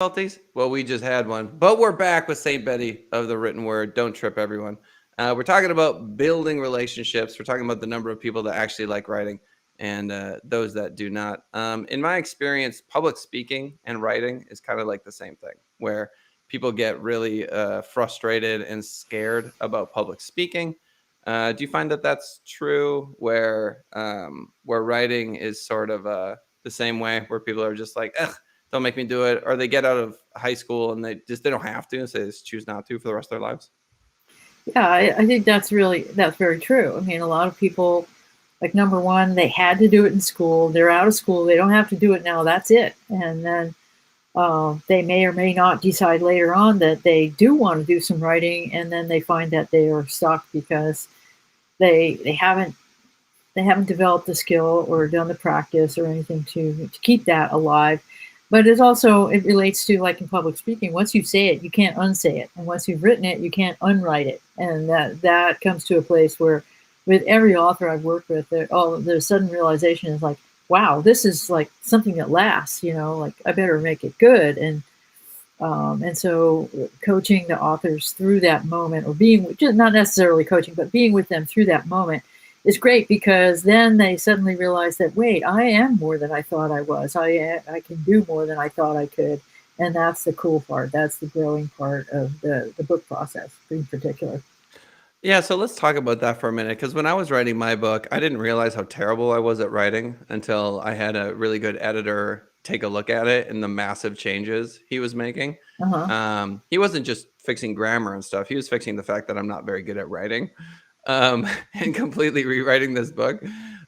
difficulties? Well, we just had one, but we're back with Saint Betty of the written word. Don't trip, everyone. We're talking about building relationships. We're talking about the number of people that actually like writing and those that do not. In my experience, public speaking and writing is kind of like the same thing, where people get really frustrated and scared about public speaking. Do you find that that's true, where writing is sort of the same way, where people are just like, ugh, don't make me do it, or they get out of high school and they don't have to, so they just choose not to for the rest of their lives? Yeah, I think that's very true. I mean, a lot of people, like number one, they had to do it in school. They're out of school. They don't have to do it now. That's it. And then they may or may not decide later on that they do want to do some writing, and then they find that they are stuck because they haven't developed the skill or done the practice or anything to keep that alive. But it relates to, like in public speaking, once you say it, you can't unsay it, and once you've written it, you can't unwrite it, and that comes to a place where, with every author I've worked with, the sudden realization is like, wow, this is like something that lasts. Like I better make it good, and so coaching the authors through that moment, or being just not necessarily coaching, but being with them through that moment is great, because then they suddenly realize that, wait, I am more than I thought I was. I can do more than I thought I could, and that's the cool part. That's the growing part of the book process in particular. Yeah, so let's talk about that for a minute. Because when I was writing my book, I didn't realize how terrible I was at writing until I had a really good editor take a look at it and the massive changes he was making. Uh-huh. He wasn't just fixing grammar and stuff; he was fixing the fact that I'm not very good at writing, and completely rewriting this book.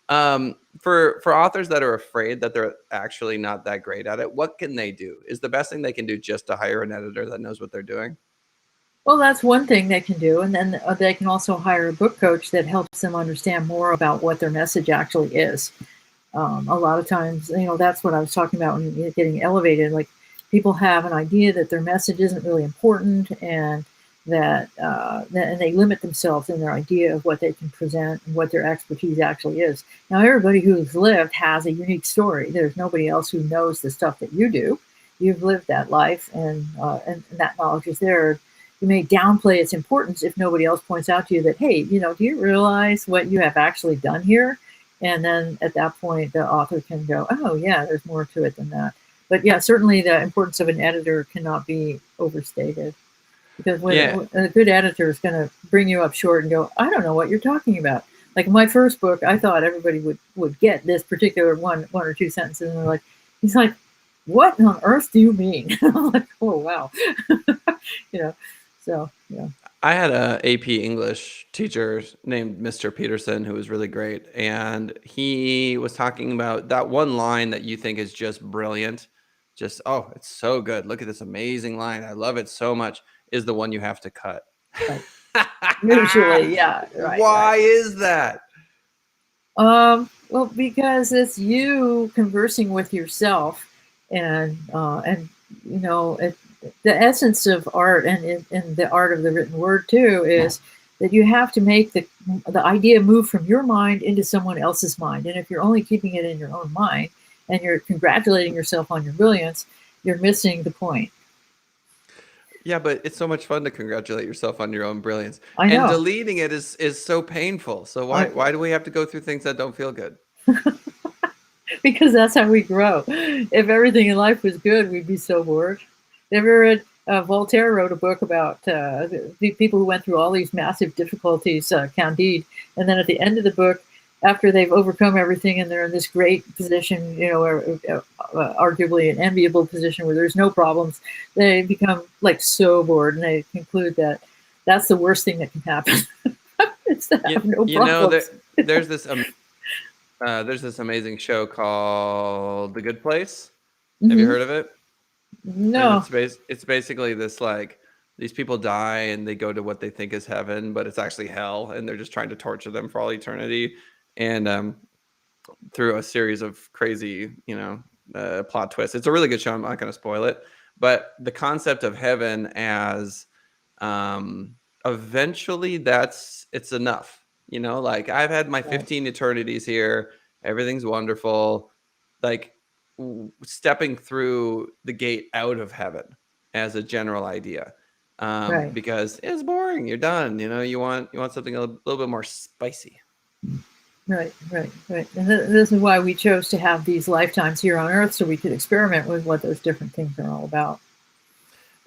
For authors that are afraid that they're actually not that great at it, what can they do? Is the best thing they can do just to hire an editor that knows what they're doing? Well, that's one thing they can do, and then they can also hire a book coach that helps them understand more about what their message actually is. A lot of times, that's what I was talking about when you're getting elevated. Like, people have an idea that their message isn't really important, and and they limit themselves in their idea of what they can present and what their expertise actually is. Now, everybody who's lived has a unique story. There's nobody else who knows the stuff that you do. You've lived that life, and that knowledge is there. You may downplay its importance if nobody else points out to you that, hey, do you realize what you have actually done here? And then at that point, the author can go, oh, yeah, there's more to it than that. But yeah, certainly the importance of an editor cannot be overstated, because Yeah. when a good editor is going to bring you up short and go, I don't know what you're talking about. Like my first book, I thought everybody would get this particular one or two sentences, and they're like, he's like, what on earth do you mean? I'm like, oh wow, you know. So yeah. I had a AP English teacher named Mr. Peterson who was really great, and he was talking about that one line that you think is just brilliant, just, oh, it's so good. Look at this amazing line. I love it so much. Is the one you have to cut. Right. Usually, yeah, right. Why is that? Well, because it's you conversing with yourself, and the essence of art, and the art of the written word too, is that you have to make the idea move from your mind into someone else's mind. And if you're only keeping it in your own mind and you're congratulating yourself on your brilliance, you're missing the point. Yeah, but it's so much fun to congratulate yourself on your own brilliance. I And know. deleting it is so painful. So why I, why do we have to go through things that don't feel good? because that's how we grow. If everything in life was good, we'd be so bored. Ever read Voltaire wrote a book about the people who went through all these massive difficulties, Candide, and then at the end of the book, after they've overcome everything and they're in this great position, arguably an enviable position where there's no problems, they become like so bored, and they conclude that that's the worst thing that can happen. It's to You, have no you know there, problems. there's this there's this amazing show called The Good Place. Have you Hmm. heard of it? And No. it's basically this, like, these people die and they go to what they think is heaven, but it's actually hell, and they're just trying to torture them for all eternity. And through a series of crazy, plot twists. It's a really good show. I'm not going to spoil it, but the concept of heaven as eventually it's enough. Like, I've had my Right. 15 eternities here. Everything's wonderful. Like, stepping through the gate out of heaven as a general idea, Right. because it's boring. You're done. You want something a little bit more spicy. Right. And this is why we chose to have these lifetimes here on Earth, so we could experiment with what those different things are all about.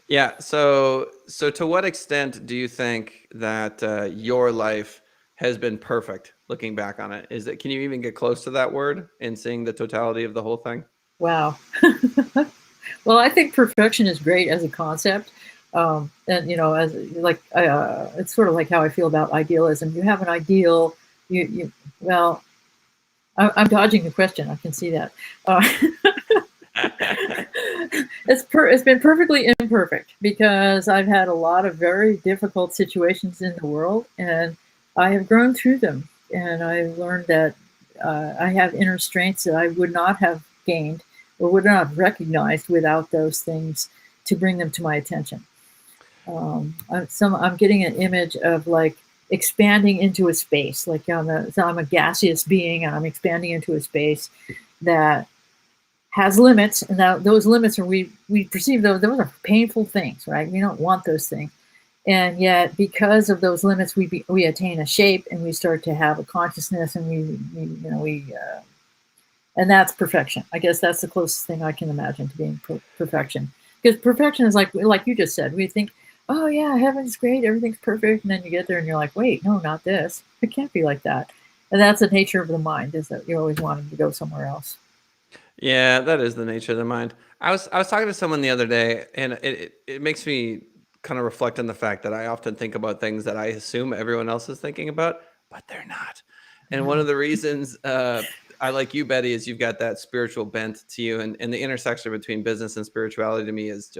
Yeah. So to what extent do you think that your life has been perfect? Looking back on it, can you even get close to that word in seeing the totality of the whole thing? Wow. Well, I think perfection is great as a concept. And as like it's sort of like how I feel about idealism. You have an ideal. Well, I'm dodging the question. I can see that. It's been perfectly imperfect because I've had a lot of very difficult situations in the world, and I have grown through them. And I've learned that I have inner strengths that I would not have gained or would not have recognized without those things to bring them to my attention. I'm getting an image of like expanding into a space, like I'm a gaseous being, and I'm expanding into a space that has limits, and those limits are we perceive those are painful things, right? We don't want those things, and yet because of those limits, we attain a shape, and we start to have a consciousness, and and that's perfection. I guess that's the closest thing I can imagine to being perfection, because perfection is like you just said. We think, oh yeah, heaven's great, everything's perfect, and then you get there and you're like, wait, no, not this. It can't be like that. And that's the nature of the mind, is that you're always wanting to go somewhere else. Yeah, that is the nature of the mind. I was talking to someone the other day, and it makes me kind of reflect on the fact that I often think about things that I assume everyone else is thinking about, but they're not. And one of the reasons I like you, Betty, is you've got that spiritual bent to you, and the intersection between business and spirituality to me is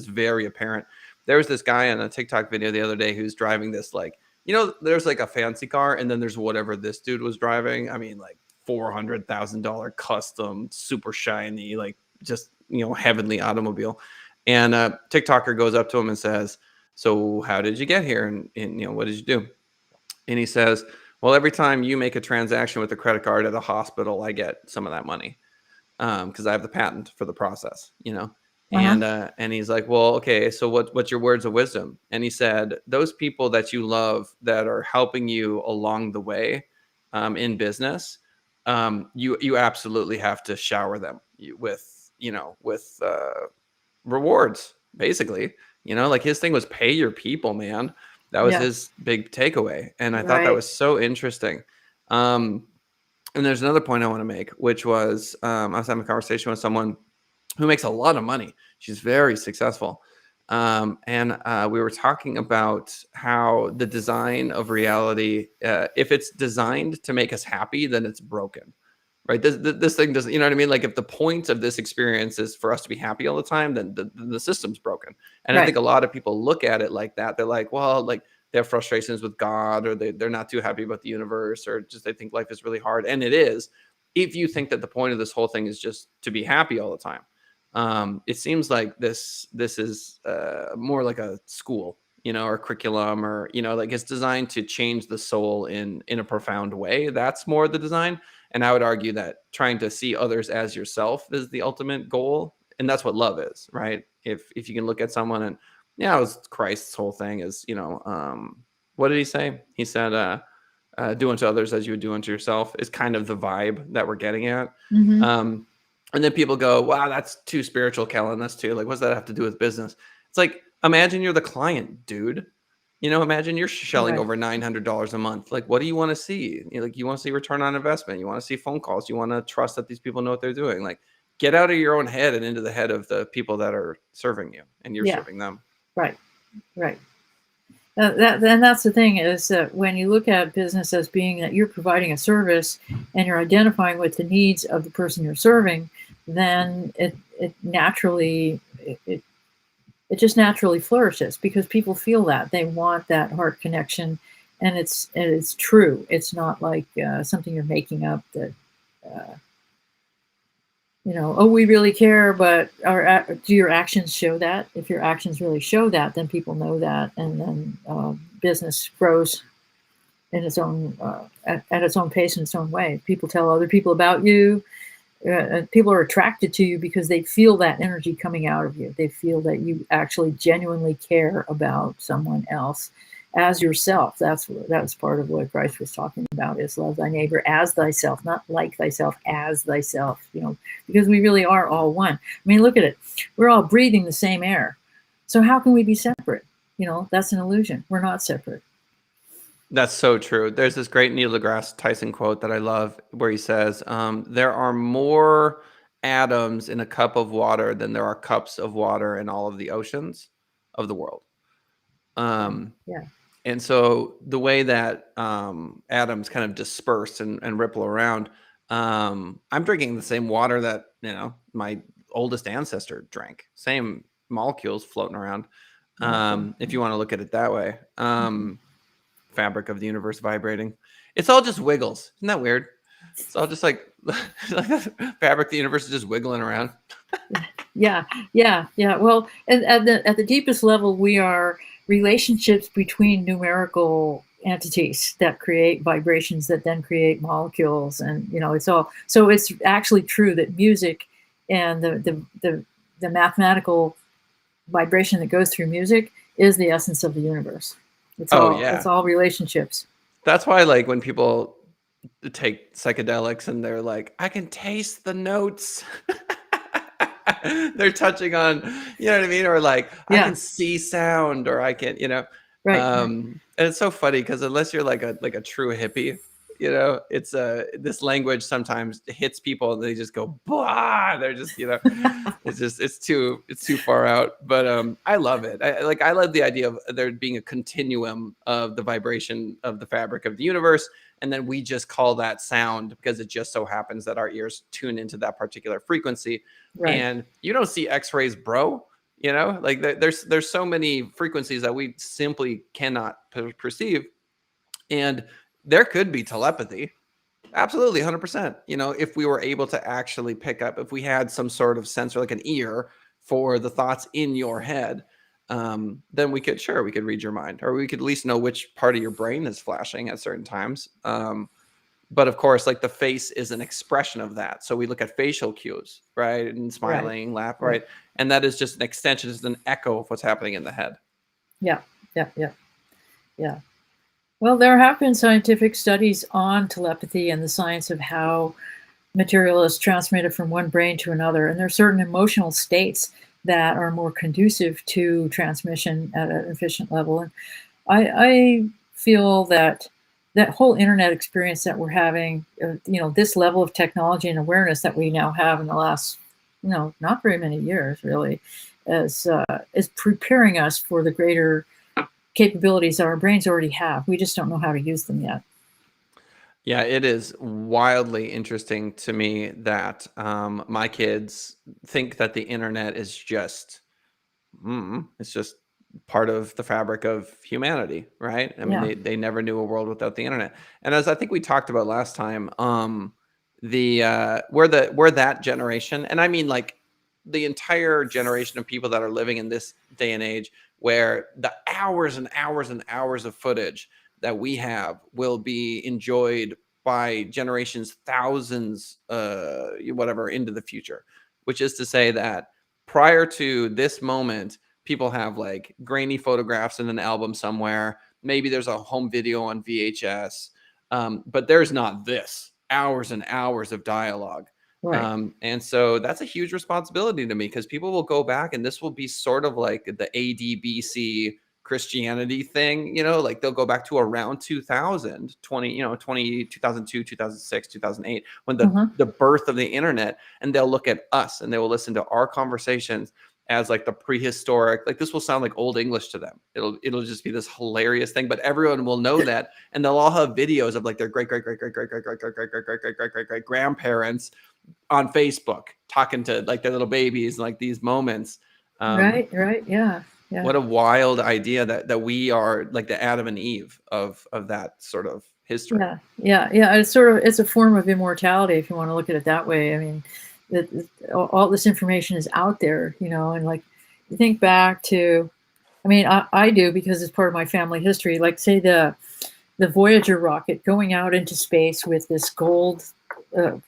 very apparent. There was this guy on a TikTok video the other day who's driving this, like, there's like a fancy car, and then there's whatever this dude was driving. I mean, like $400,000 custom, super shiny, like just heavenly automobile. And TikToker goes up to him and says, "So how did you get here? And what did you do?" And he says, "Well, every time you make a transaction with a credit card at a hospital, I get some of that money because I have the patent for the process." Uh-huh. And he's like, "Well, okay, so what's your words of wisdom?" And he said, "Those people that you love that are helping you along the way in business, you absolutely have to shower them with rewards, basically. Like his thing was pay your people, man. That was Yeah. his big takeaway. And I thought that Right. was so interesting. Um, and there's another point I want to make, which was I was having a conversation with someone who makes a lot of money. She's very successful. And we were talking about how the design of reality, if it's designed to make us happy, then it's broken. Right. This thing doesn't, you know what I mean? Like if the point of this experience is for us to be happy all the time, then the system's broken. And I think Right. a lot of people look at it like that. They're like, well, like they have frustrations with God, or they're not too happy about the universe, or just they think life is really hard. And it is, if you think that the point of this whole thing is just to be happy all the time. It seems like this is more like a school, or curriculum, or like it's designed to change the soul in a profound way. That's more the design. And I would argue that trying to see others as yourself is the ultimate goal, and that's what love is, right? If you can look at someone, and yeah, it was Christ's whole thing is, what did he say? He said, "Do unto others as you would do unto yourself," is kind of the vibe that we're getting at. Mm-hmm. Um, and then people go, "Wow, that's too spiritual, Kellen. That's too like, what does that have to do with business?" It's like, imagine you're the client, dude. Imagine you're shelling Right. over $900 a month. Like, what do you want to see? Like, you want to see return on investment. You want to see phone calls. You want to trust that these people know what they're doing. Like, get out of your own head and into the head of the people that are serving you, and you're Yeah. serving them. Right. Right. And that's the thing, is that when you look at business as being that you're providing a service and you're identifying with the needs of the person you're serving, then it naturally it just naturally flourishes, because people feel that they want that heart connection, and it's true. It's not like something you're making up that. Uh, oh, we really care, but do your actions show that? If your actions really show that, then people know that, and then business grows in its own at its own pace, in its own way. People tell other people about you, People are attracted to you because they feel that energy coming out of you. They feel that you actually genuinely care about someone else as yourself. That's part of what Christ was talking about, is love thy neighbor as thyself, not like thyself, as thyself, because we really are all one. I mean, look at it. We're all breathing the same air. So how can we be separate? That's an illusion. We're not separate. That's so true. There's this great Neil deGrasse Tyson quote that I love where he says, there are more atoms in a cup of water than there are cups of water in all of the oceans of the world. Yeah. And so the way that atoms kind of disperse and ripple around, I'm drinking the same water that, my oldest ancestor drank. Same molecules floating around, if you want to look at it that way. Fabric of the universe vibrating. It's all just wiggles. Isn't that weird? It's all just like fabric of the universe is just wiggling around. Yeah. Well, at the deepest level, we are relationships between numerical entities that create vibrations that then create molecules, and it's all. So it's actually true that music and the mathematical vibration that goes through music is the essence of the universe. It's all relationships. That's why, like, when people take psychedelics and they're like, I can taste the notes. They're touching on, you know what I mean? Or like, I can see sound, or I can, Right. And it's so funny because unless you're like a true hippie, it's this language sometimes hits people and they just go, bah, they're just, it's too far out. But I love it. I love the idea of there being a continuum of the vibration of the fabric of the universe. And then we just call that sound because it just so happens that our ears tune into that particular frequency. Right. And you don't see x-rays, bro. Like there's so many frequencies that we simply cannot perceive. And there could be telepathy. Absolutely, 100%. If we were able to actually pick up, if we had some sort of sensor, like an ear for the thoughts in your head, then we could read your mind, or we could at least know which part of your brain is flashing at certain times. But of course, like the face is an expression of that. So we look at facial cues, right? And smiling, laugh, right? And that is just an extension, is an echo of what's happening in the head. Yeah. Well, there have been scientific studies on telepathy and the science of how material is transmitted from one brain to another. And there are certain emotional states that are more conducive to transmission at an efficient level. And I feel that whole internet experience that we're having, this level of technology and awareness that we now have in the last, not very many years, really, is preparing us for the greater capabilities that our brains already have. We just don't know how to use them yet. Yeah, it is wildly interesting to me that my kids think that the internet is just, it's just part of the fabric of humanity, right? I mean, they never knew a world without the internet. And as I think we talked about last time, we're that generation, and I mean like the entire generation of people that are living in this day and age, where the hours and hours and hours of footage that we have will be enjoyed by generations, thousands, whatever, into the future. Which is to say that prior to this moment, people have like grainy photographs in an album somewhere. Maybe there's a home video on VHS, but there's not this hours and hours of dialogue. Right. And so that's a huge responsibility to me, because people will go back and this will be sort of like the ADBC Christianity thing, like they'll go back to around 2002, 2006, 2008, when the birth of the internet, and they'll look at us and they will listen to our conversations as like the prehistoric, like this will sound like old English to them. It'll just be this hilarious thing, but everyone will know that, and they'll all have videos of like their great grandparents on Facebook talking to like their little babies, like these moments. Right. Yeah. What a wild idea that we are like the Adam and Eve of that sort of history. Yeah. It's a form of immortality, if you want to look at it that way. I mean, all this information is out there, and like you think back to, I mean, I do, because it's part of my family history. Like say the Voyager rocket going out into space with this gold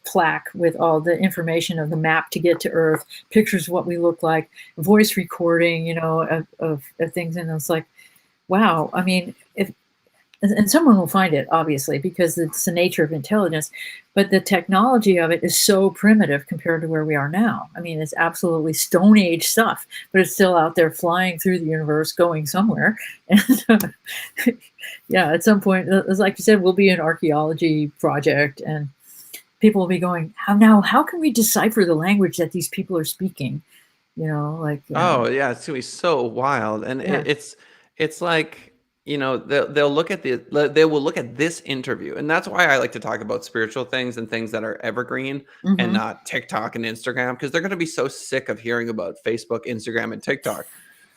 plaque with all the information of the map to get to Earth, pictures of what we look like, voice recording, you know, of things. And it's like, wow. I mean, if and someone will find it, obviously, because it's the nature of intelligence, but the technology of it is so primitive compared to where we are now. I mean, it's absolutely Stone Age stuff, but it's still out there flying through the universe, going somewhere. And yeah, at some point, like you said, we'll be an archaeology project, and people will be going, how can we decipher the language that these people are speaking? You know, like, Oh yeah, it's gonna be so wild, and yeah. it's like, you know, they'll look at they will look at this interview, and that's why I like to talk about spiritual things and things that are evergreen and Hmm. not TikTok and Instagram, because they're gonna be so sick of hearing about Facebook, Instagram, and TikTok.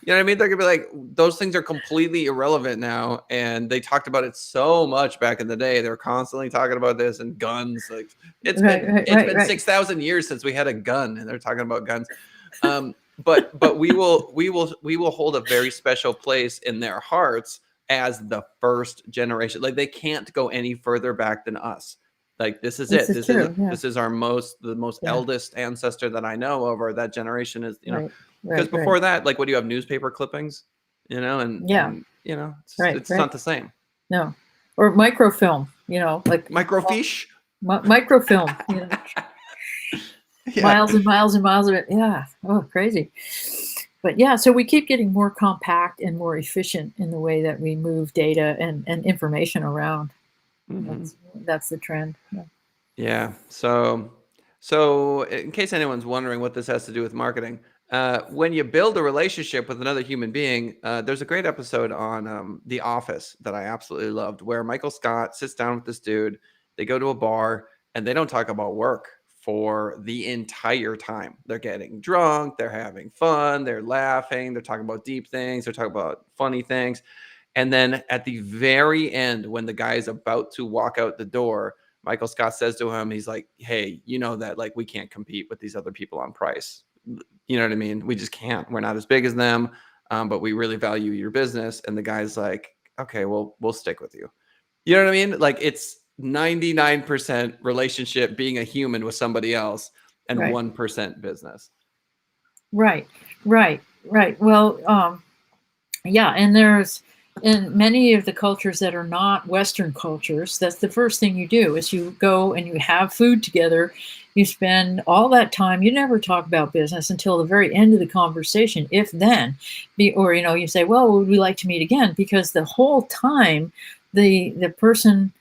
You know what I mean? They're gonna be like, those things are completely irrelevant now, and they talked about it so much back in the day. They're constantly talking about this and guns. Like Right, right, it's right, been right. 6,000 years since we had a gun, and they're talking about guns. But we will hold a very special place in their hearts as the first generation. Like they can't go any further back than us. Like this is This it. is true. Yeah, This is the most yeah. eldest ancestor that I know over that generation is, you know, Right, because right, right. before that, like what do you have, newspaper clippings, you know, Yeah, and you know, right, it's right. not the same. No, or microfilm. You know, like Microfiche. microfilm. You know, Yeah. miles and miles and miles of it. Yeah. Oh, crazy. But yeah, so we keep getting more compact and more efficient in the way that we move data and information around. Mhm. That's the trend. Yeah. Yeah. So in case anyone's wondering what this has to do with marketing, when you build a relationship with another human being, there's a great episode on The Office that I absolutely loved, where Michael Scott sits down with this dude. They go to a bar and they don't talk about work for the entire time. They're getting drunk, they're having fun, they're laughing, they're talking about deep things, they're talking about funny things. And then at the very end, when the guy is about to walk out the door, Michael Scott says to him, he's like, "Hey, you know that like we can't compete with these other people on price. You know what I mean? We just can't. We're not as big as them, but we really value your business." And the guy's like, "Okay, well, we'll stick with you." You know what I mean? Like it's 99% relationship, being a human with somebody else, and Right, 1% business. right, right, right. Well, yeah, and there's in many of the cultures that are not Western cultures, that's the first thing you do is you go and you have food together. You spend all that time. You never talk about business until the very end of the conversation, if then. Or you know, you say, "Well, would we like to meet again?" Because the whole time, the person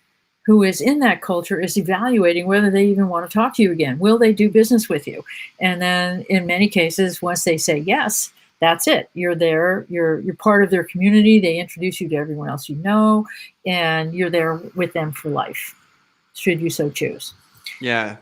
who is in that culture is evaluating whether they even want to talk to you again. Will they do business with you? And then in many cases, once they say yes, that's it. You're there. You're part of their community. They introduce you to everyone else you know, and you're there with them for life, should you so choose. Yeah.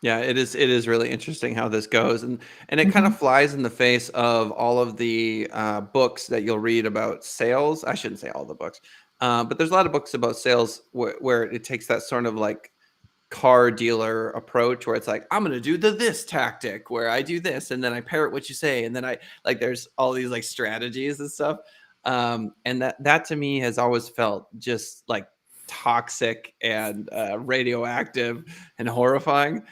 Yeah, it is really interesting how this goes, and it kind Hmm. of flies in the face of all of the books that you'll read about sales. I shouldn't say all the books, but there's a lot of books about sales where it takes that sort of like car dealer approach, where it's like, I'm gonna do the this tactic where I do this and then I parrot what you say, and then I like there's all these like strategies and stuff. And that to me has always felt just like toxic and radioactive and horrifying.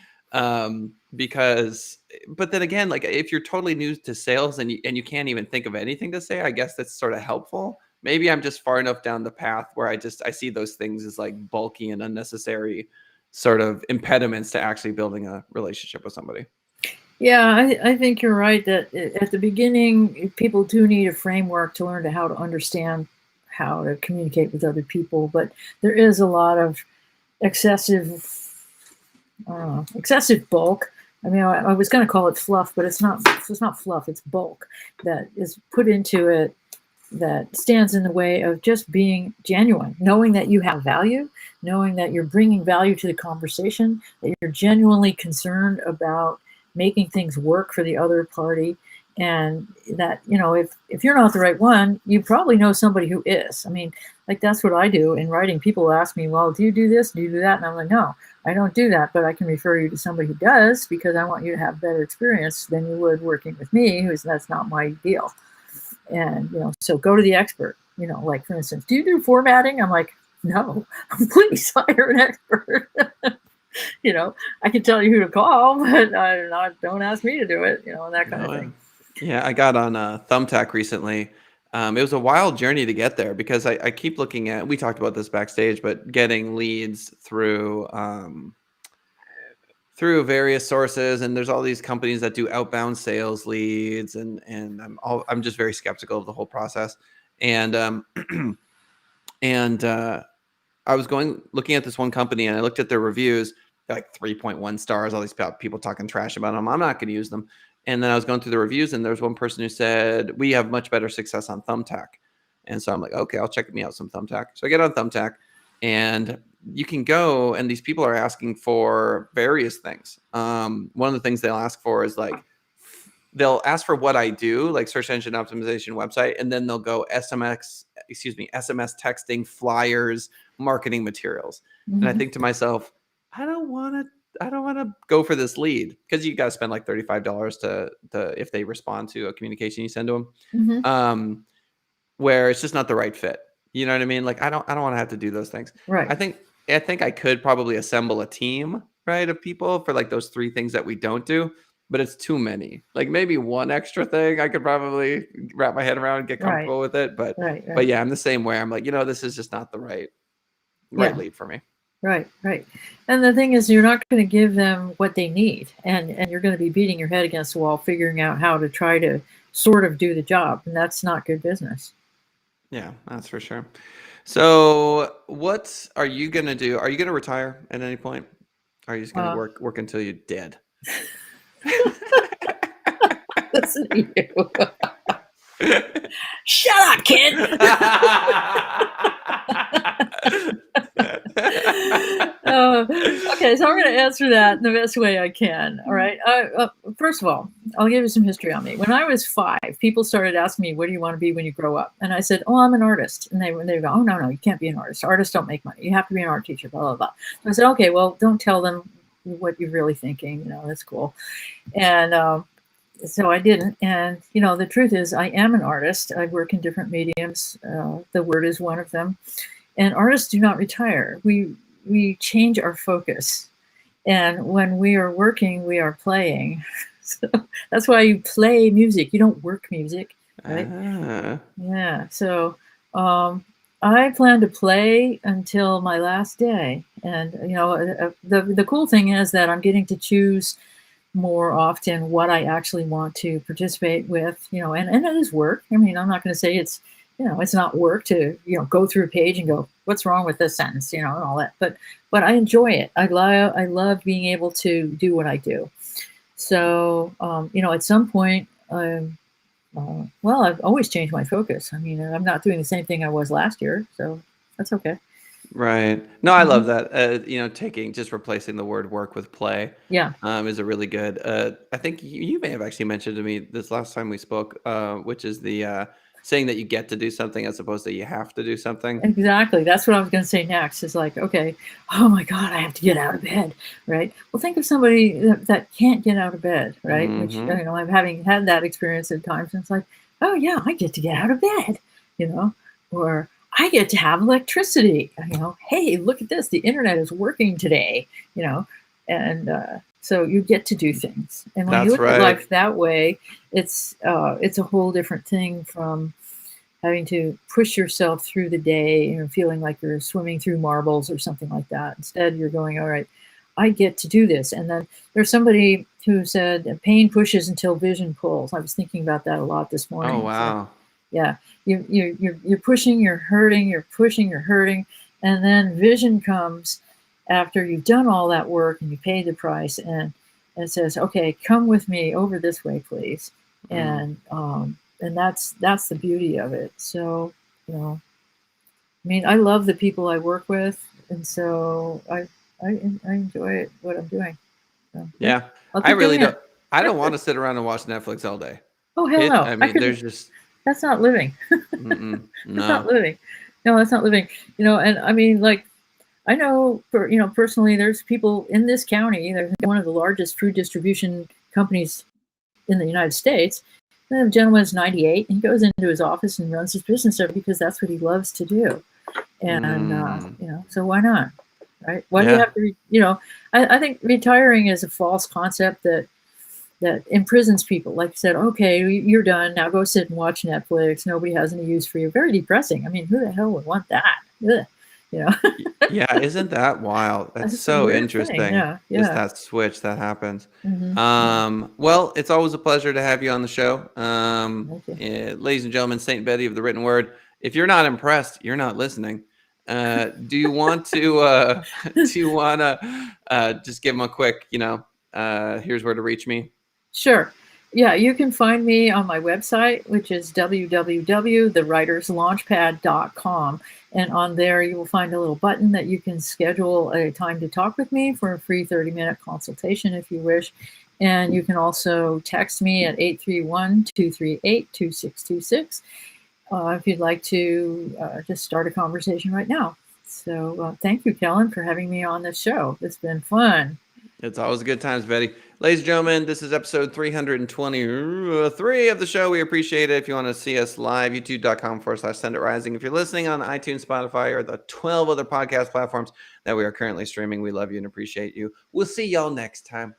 Because but then again, like if you're totally new to sales and you can't even think of anything to say, I guess that's sort of helpful. Maybe I'm just far enough down the path where I see those things as like bulky and unnecessary sort of impediments to actually building a relationship with somebody. Yeah, I think you're right that at the beginning, people do need a framework to learn to how to understand how to communicate with other people. But there is a lot of excessive excessive bulk. I mean, I was going to call it fluff, but it's not. It's not fluff. It's bulk that is put into it that stands in the way of just being genuine, knowing that you have value, knowing that you're bringing value to the conversation, that you're genuinely concerned about making things work for the other party, and that you know if you're not the right one, you probably know somebody who is. I mean, like that's what I do in writing. People ask me, "Well, do you do this? Do you do that?" And I'm like, "No, I don't do that, but I can refer you to somebody who does because I want you to have better experience than you would working with me, who's that's not my deal." And you know, so go to the expert. You know, like for instance, do you do formatting? I'm like, no, please hire an expert. I can tell you who to call, but don't ask me to do it, and that kind of Oh, yeah. thing. Yeah, I got on Thumbtack recently. It was a wild journey to get there because I keep looking at, we talked about this backstage, but getting leads through various sources, and there's all these companies that do outbound sales leads, and I'm just very skeptical of the whole process. And and I was looking at this one company, and I looked at their reviews, like 3.1 stars, all these people talking trash about them. I'm not going to use them. And then I was going through the reviews, and there was one person who said, we have much better success on Thumbtack. And so I'm like, okay, I'll check me out some Thumbtack. So I get on Thumbtack, and you can go, and these people are asking for various things. One of the things they'll ask for is like, they'll ask for what I do, like search engine optimization website, and then they'll go SMS texting, flyers, marketing materials. And I Hmm. think to myself, I don't want to go for this lead, because you got to spend like $35 to if they respond to a communication you send to them, Hmm. um, where it's just not the right fit. You know what I mean? Like I don't want to have to do those things. Right. I think I think I could probably assemble a team, right, of people for like those three things that we don't do, but it's too many. Like maybe one extra thing I could probably wrap my head around and get Right. comfortable with it, Right. but Right. yeah, I'm the same way. I'm like, this is just not the right Yeah. lead for me. Right. Right. And the thing is, you're not going to give them what they need, and you're going to be beating your head against the wall, figuring out how to try to sort of do the job, and that's not good business. Yeah, that's for sure. So, what are you gonna do? Are you gonna retire at any point? Are you just gonna Uh, work until you're dead? Listen to you. Shut up, kid. uh, okay, so I'm going to answer that in the best way I can. All right. First of all, I'll give you some history on me. When I was 5, people started asking me, "What do you want to be when you grow up?" And I said, "Oh, I'm an artist." And they go, "Oh, no, you can't be an artist. Artists don't make money. You have to be an art teacher." Blah blah blah. So I said, "Okay, well, don't tell them what you're really thinking. That's cool." And so I didn't. And the truth is, I am an artist. I work in different mediums. The word is one of them. And artists do not retire. We change our focus. And when we are working, we are playing. So that's why you play music. You don't work music, right? Ah, Yeah. So I plan to play until my last day. And the cool thing is that I'm getting to choose more often what I actually want to participate with, and it is work. I mean, I'm not going to say it's not work to, go through a page and go, what's wrong with this sentence, and all that. But I enjoy it. I love being able to do what I do. So, at some point, well, I've always changed my focus. I mean, I'm not doing the same thing I was last year, so that's okay. right. No, I love Mhm. that. Just replacing the word work with play, Yeah. is a really good. I think you may have actually mentioned to me this last time we spoke, which is the saying that you get to do something as opposed to you have to do something. Exactly. That's what I was going to say next. Is like, okay, oh my God, I have to get out of bed, right? Well, think of somebody that can't get out of bed, right? Which, Hmm. I'm having had that experience at times. And it's like, oh yeah, I get to get out of bed, you know, or I get to have electricity. Hey, look at this. The internet is working today, and so you get to do things. And when you That's look at right. life that way, it's a whole different thing from having to push yourself through the day, feeling like you're swimming through marbles or something like that. Instead, you're going, all right, I get to do this. And then there's somebody who said, pain pushes until vision pulls. I was thinking about that a lot this Oh, morning. It's like, wow. yeah, you're pushing, you're hurting, you're pushing, you're hurting, and then vision comes after you've done all that work and you pay the price, and it says, okay, come with me over this way, please. Mm. And that's the beauty of it. So, I mean, I love the people I work with, and so I enjoy it, what I'm doing. So yeah, Yeah, I'll I keep really doing don't. it. I don't want to sit around and watch Netflix all day. Oh hell no, I I mean, couldn't. there's just That's not living. That's not no. living. No, that's not living. And I mean, like, I know, personally, there's people in this county. There's one of the largest food distribution companies in the United States. And the gentleman is 98, and he goes into his office and runs his business there because that's what he loves to do. And Mm. so why not? right? Why do you Yeah. have to, I think retiring is a false concept that imprisons people. Like you said, okay, you're done. Now go sit and watch Netflix. Nobody has any use for you. Very depressing. I mean, who the hell would want that? Ugh, you know, Yeah, isn't that wild? That's that's a so weird thing. interesting. Yeah, Just yeah. that switch that happens. Yeah. Well, it's always a pleasure to have you on the show. Thank you. Ladies and gentlemen, Saint Betty of the Written Word. If you're not impressed, you're not listening. Do you want to do you want to just give them a quick, here's where to reach me? Sure. Yeah, you can find me on my website, which is www.thewriterslaunchpad.com. And on there, you will find a little button that you can schedule a time to talk with me for a free 30-minute consultation if you wish. And you can also text me at 831-238-2626 if you'd like to just start a conversation right now. So thank you, Kellen, for having me on this show. It's been fun. It's always a good times, Betty. Ladies and gentlemen, this is episode 323 of the show. We appreciate it. If you want to see us live, youtube.com/Send It Rising. If you're listening on iTunes, Spotify, or the 12 other podcast platforms that we are currently streaming, we love you and appreciate you. We'll see y'all next time.